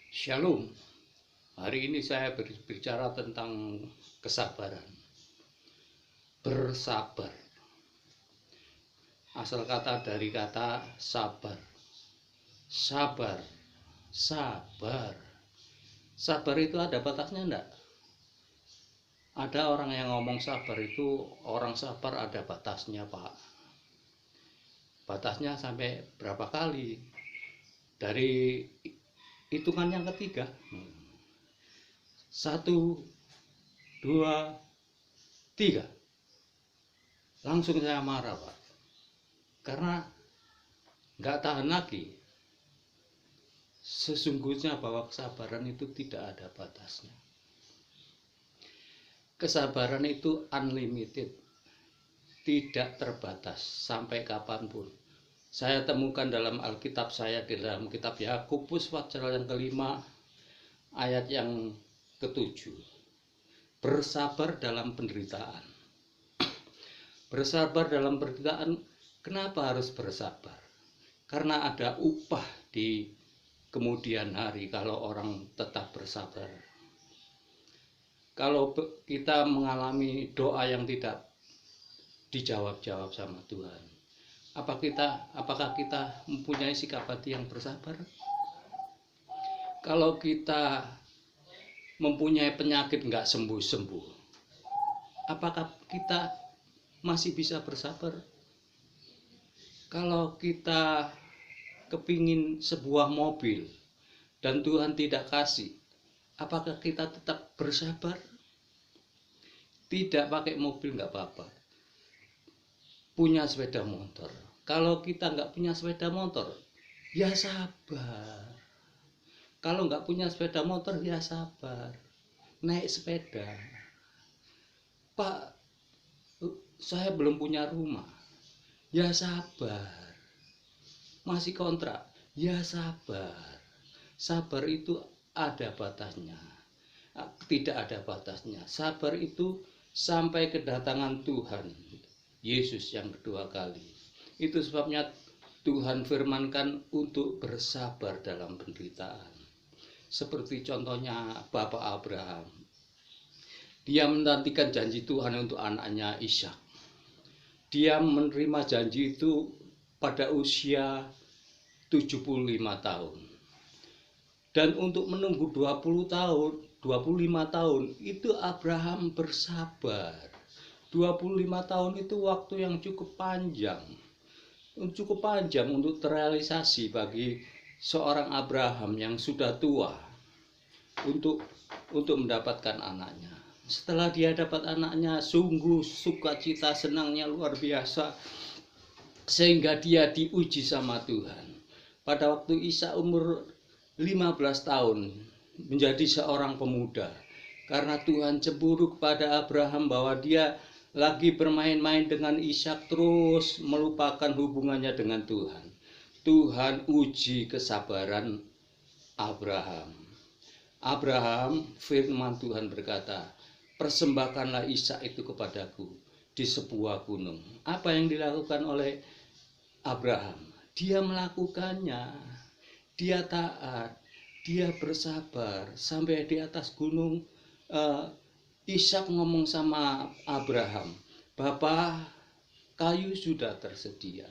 Shalom. Hari ini saya berbicara tentang kesabaran. Bersabar. Asal kata dari kata sabar. Sabar. Sabar. Sabar itu ada batasnya enggak? Ada orang yang ngomong sabar itu, orang sabar ada batasnya, Pak. Batasnya sampai berapa kali? Dari hitungan yang ketiga. 1, 2, 3. Langsung saya marah, Pak. Karena nggak tahan lagi. Sesungguhnya bahwa kesabaran itu tidak ada batasnya. Kesabaran itu unlimited, tidak terbatas sampai kapanpun. Saya temukan dalam Alkitab saya, di dalam kitab Yakobus pasal yang kelima ayat yang ke-7. Bersabar dalam penderitaan. Bersabar dalam penderitaan. Kenapa harus bersabar? Karena ada upah di kemudian hari kalau orang tetap bersabar. Kalau kita mengalami doa yang tidak dijawab-jawab sama Tuhan, apakah kita mempunyai sikap hati yang bersabar? Kalau kita mempunyai penyakit nggak sembuh-sembuh, apakah kita masih bisa bersabar? Kalau kita kepingin sebuah mobil dan Tuhan tidak kasih, apakah kita tetap bersabar? Tidak pakai mobil nggak apa-apa, punya sepeda motor. Kalau kita nggak punya sepeda motor, ya sabar. Kalau nggak punya sepeda motor, ya sabar. Naik sepeda. Pak, saya belum punya rumah. Ya sabar. Masih kontrak. Ya sabar. Sabar itu ada batasnya. Tidak ada batasnya. Sabar itu sampai kedatangan Tuhan Yesus yang kedua kali. Itu sebabnya Tuhan firmankan untuk bersabar dalam penderitaan. Seperti contohnya Bapak Abraham. Dia menantikan janji Tuhan untuk anaknya Ishak. Dia menerima janji itu pada usia 75 tahun. Dan untuk menunggu 20 tahun, 25 tahun, itu Abraham bersabar. 25 tahun itu waktu yang cukup panjang. Cukup panjang untuk terrealisasi bagi seorang Abraham yang sudah tua untuk mendapatkan anaknya. Setelah dia dapat anaknya, sungguh sukacita, senangnya luar biasa, sehingga dia diuji sama Tuhan. Pada waktu Ishak umur 15 tahun menjadi seorang pemuda, karena Tuhan cemburu kepada Abraham bahwa dia lagi bermain-main dengan Ishak, terus melupakan hubungannya dengan Tuhan. Tuhan uji kesabaran Abraham. Abraham, firman Tuhan berkata, persembahkanlah Ishak itu kepadaku di sebuah gunung. Apa yang dilakukan oleh Abraham? Dia melakukannya. Dia taat, dia bersabar sampai di atas gunung. Ishak ngomong sama Abraham, Bapak, kayu sudah tersedia.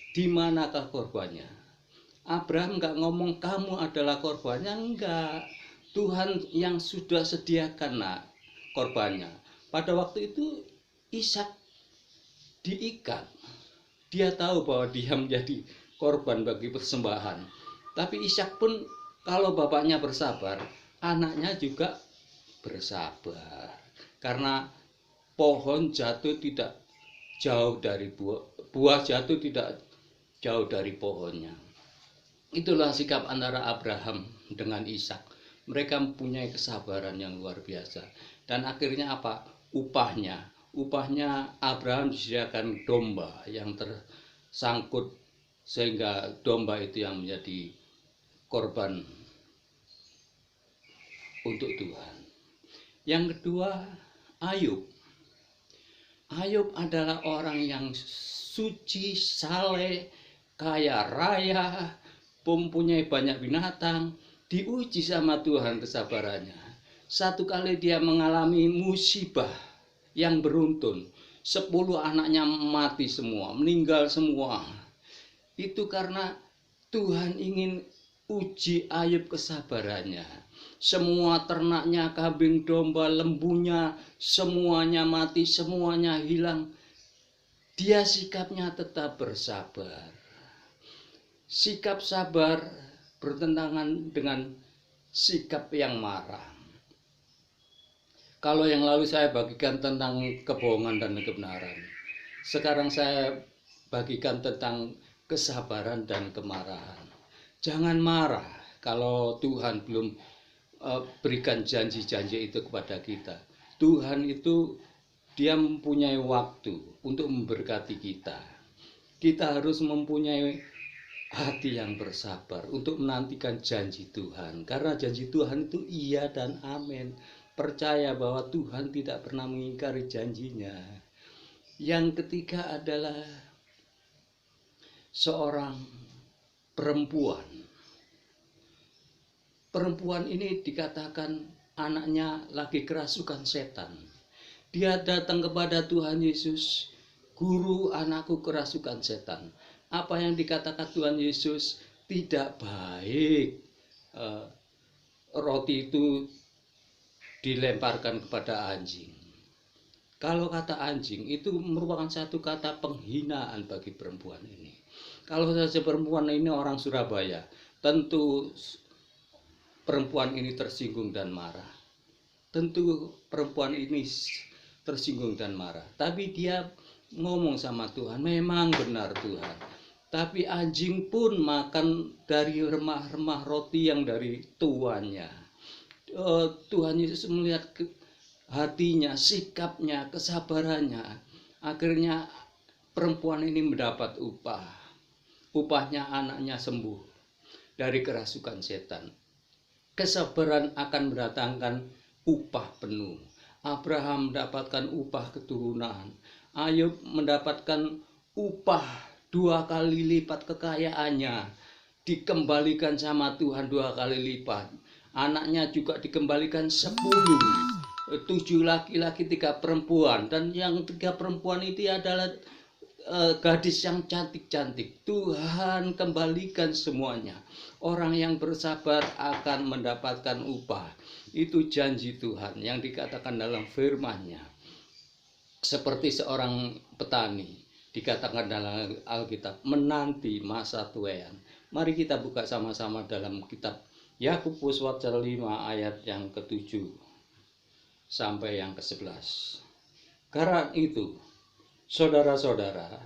Di manakah korbannya? Abraham nggak ngomong kamu adalah korbannya, enggak. Tuhan yang sudah sediakan korbannya. Pada waktu itu Ishak diikat. Dia tahu bahwa dia menjadi korban bagi persembahan. Tapi Ishak pun kalau bapaknya bersabar, anaknya juga bersabar. Karena pohon jatuh tidak jauh dari buah jatuh tidak jauh dari pohonnya. Itulah sikap antara Abraham dengan Ishak. Mereka mempunyai kesabaran yang luar biasa. Dan akhirnya apa? Upahnya Abraham disediakan domba yang tersangkut, sehingga domba itu yang menjadi korban untuk Tuhan. Yang kedua, Ayub. Ayub adalah orang yang suci, saleh, kaya raya, mempunyai banyak binatang. diuji sama Tuhan kesabarannya. Satu kali dia mengalami musibah yang beruntun, 10 anaknya mati semua, meninggal semua. Itu karena Tuhan ingin uji Ayub kesabarannya. Semua ternaknya, kambing domba, lembunya, semuanya mati, semuanya hilang. Dia sikapnya tetap bersabar. Sikap sabar bertentangan dengan sikap yang marah. Kalau yang lalu saya bagikan tentang kebohongan dan kebenaran, sekarang saya bagikan tentang kesabaran dan kemarahan. Jangan marah kalau Tuhan belum berikan janji-janji itu kepada kita. Tuhan itu dia mempunyai waktu untuk memberkati kita. Kita harus mempunyai hati yang bersabar untuk menantikan janji Tuhan. Karena janji Tuhan itu iya dan amin. Percaya bahwa Tuhan tidak pernah mengingkari janjinya. Yang ketiga adalah seorang perempuan. Perempuan ini dikatakan anaknya lagi kerasukan setan. Dia datang kepada Tuhan Yesus, "Guru, anakku kerasukan setan." Apa yang dikatakan Tuhan Yesus? Tidak baik roti itu dilemparkan kepada anjing. Kalau kata anjing itu merupakan satu kata penghinaan bagi perempuan ini. Kalau saja perempuan ini orang Surabaya, tentu perempuan ini tersinggung dan marah. Tentu perempuan ini tersinggung dan marah. Tapi dia ngomong sama Tuhan, "Memang benar Tuhan. Tapi anjing pun makan dari remah-remah roti yang dari tuannya." Tuhan Yesus melihat hatinya, sikapnya, kesabarannya. Akhirnya perempuan ini mendapat upah. Upahnya anaknya sembuh dari kerasukan setan. Kesabaran akan mendatangkan upah penuh. Abraham mendapatkan upah keturunan. Ayub mendapatkan upah 2 kali lipat kekayaannya. Dikembalikan sama Tuhan 2 kali lipat. Anaknya juga dikembalikan 10. 7 laki-laki, 3 perempuan. Dan yang 3 perempuan itu adalah gadis yang cantik-cantik. Tuhan kembalikan semuanya. Orang yang bersabar akan mendapatkan upah. Itu janji Tuhan yang dikatakan dalam firman-Nya. Seperti seorang petani, dikatakan dalam Alkitab, menanti masa tuaian. Mari kita buka sama-sama dalam kitab Yakobus pasal 5 ayat yang ke-7 sampai yang ke-11. Karena itu, saudara-saudara,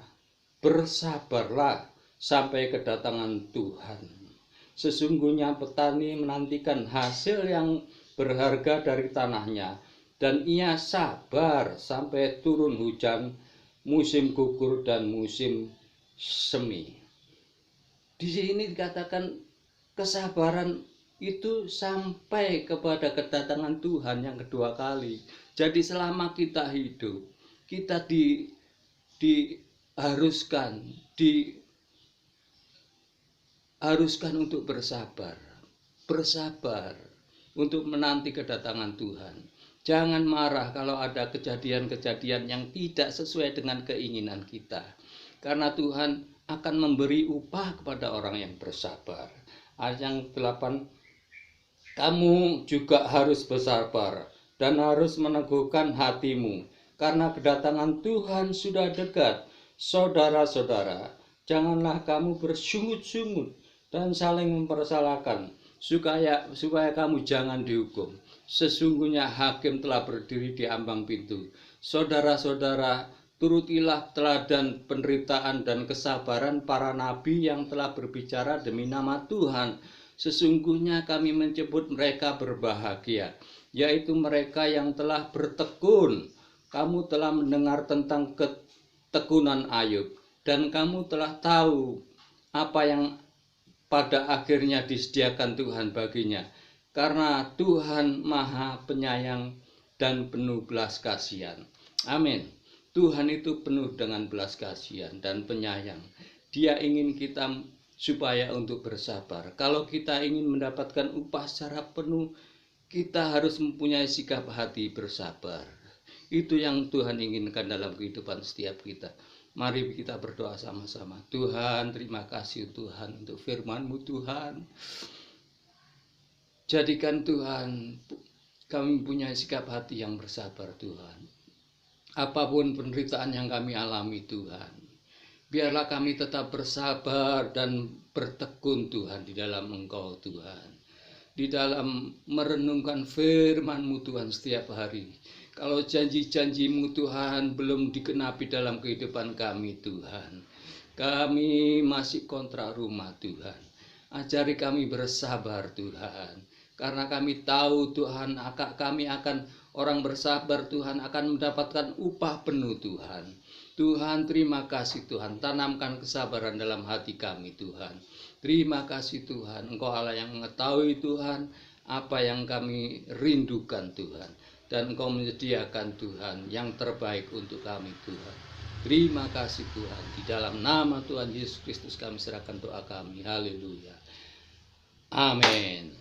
bersabarlah sampai kedatangan Tuhan. Sesungguhnya petani menantikan hasil yang berharga dari tanahnya, dan ia sabar sampai turun hujan, musim gugur dan musim semi. Di sini dikatakan kesabaran itu sampai kepada kedatangan Tuhan yang kedua kali. Jadi selama kita hidup, kita diharuskan untuk bersabar untuk menanti kedatangan Tuhan. Jangan marah kalau ada kejadian-kejadian yang tidak sesuai dengan keinginan kita, karena Tuhan akan memberi upah kepada orang yang bersabar. Ayat yang 8, kamu juga harus bersabar dan harus meneguhkan hatimu, karena kedatangan Tuhan sudah dekat. Saudara-saudara, janganlah kamu bersungut-sungut dan saling mempersalahkan, supaya kamu jangan dihukum. Sesungguhnya hakim telah berdiri di ambang pintu. Saudara-saudara, turutilah teladan penderitaan dan kesabaran para nabi yang telah berbicara demi nama Tuhan. Sesungguhnya kami menyebut mereka berbahagia, yaitu mereka yang telah bertekun. Kamu telah mendengar tentang ketekunan Ayub, dan kamu telah tahu apa yang pada akhirnya disediakan Tuhan baginya, karena Tuhan Maha Penyayang dan penuh belas kasihan. Amin. Tuhan itu penuh dengan belas kasihan dan penyayang. Dia ingin kita supaya untuk bersabar. Kalau kita ingin mendapatkan upah secara penuh, kita harus mempunyai sikap hati bersabar. Itu yang Tuhan inginkan dalam kehidupan setiap kita. Mari kita berdoa sama-sama. Tuhan, terima kasih Tuhan untuk firman-Mu Tuhan. Jadikan Tuhan kami punya sikap hati yang bersabar Tuhan. Apapun penderitaan yang kami alami Tuhan, biarlah kami tetap bersabar dan bertekun Tuhan di dalam Engkau Tuhan. Di dalam merenungkan firman-Mu Tuhan setiap hari. Kalau janji-janji-Mu Tuhan belum dikenapi dalam kehidupan kami Tuhan, kami masih kontrak rumah Tuhan. Ajari kami bersabar Tuhan. Karena kami tahu Tuhan, kami akan orang bersabar Tuhan akan mendapatkan upah penuh Tuhan. Tuhan, terima kasih Tuhan, tanamkan kesabaran dalam hati kami Tuhan. Terima kasih Tuhan, Engkau Allah yang mengetahui Tuhan apa yang kami rindukan Tuhan. Dan Engkau menyediakan Tuhan yang terbaik untuk kami Tuhan. Terima kasih Tuhan, di dalam nama Tuhan Yesus Kristus kami serahkan doa kami. Haleluya. Amin.